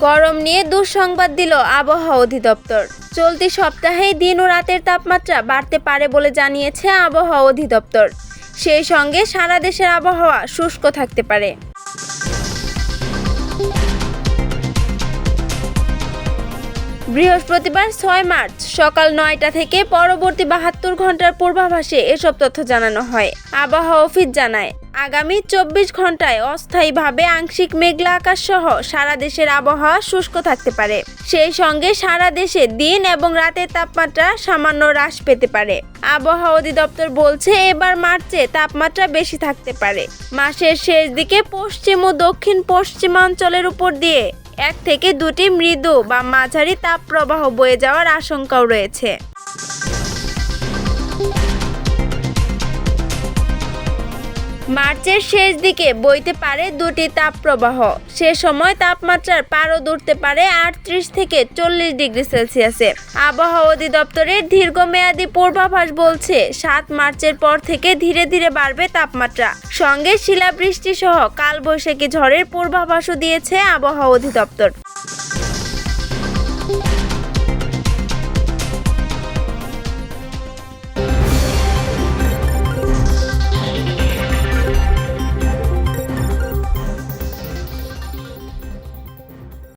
গরম নিয়ে দুঃসংবাদ দিল আবহাওয়া অধিদপ্তর। চলতি সপ্তাহে দিন ও রাতের তাপমাত্রা বাড়তে পারে বলে জানিয়েছে আবহাওয়া অধিদপ্তর। সেই সঙ্গে সারা দেশের আবহাওয়া শুষ্ক থাকতে পারে। বৃহস্পতিবার 6 মার্চ সকাল 9টা থেকে পরবর্তী 72 ঘন্টার পূর্বাভাসে এসব তথ্য জানানো হয়। আবহাওয়া অফিস জানায়, আগামী 24 ঘন্টায় অস্থায়ীভাবে আংশিক মেঘলা আকাশ সহ সারা দেশের আবহাওয়া শুষ্ক থাকতে পারে। সেই সঙ্গে সারা দেশে দিন এবং রাতের তাপমাত্রা সামান্য হ্রাস পেতে পারে। আবহাওয়া অধিদপ্তর বলছে, এবার মার্চে তাপমাত্রা বেশি থাকতে পারে। মাসের শেষ দিকে পশ্চিম ও দক্ষিণ পশ্চিমাঞ্চলের উপর দিয়ে 1 থেকে 2টি মৃদু বা মাঝারি তাপপ্রবাহ বয়ে যাওয়ার আশঙ্কাও রয়েছে। মার্চের শেষ দিকে বইতে পারে 2টি তাপপ্রবাহ। সে সময় তাপমাত্রার পারদ উঠতে পারে 38 থেকে 40 ডিগ্রি সেলসিয়াসে। আবহাওয়া অধিদপ্তরের দীর্ঘমেয়াদী পূর্বাভাস বলছে, 7 মার্চের পর থেকে ধীরে ধীরে বাড়বে তাপমাত্রা। সঙ্গে শিলাবৃষ্টি সহ কালবৈশাখী ঝড়ের পূর্বাভাসও দিয়েছে আবহাওয়া অধিদপ্তর।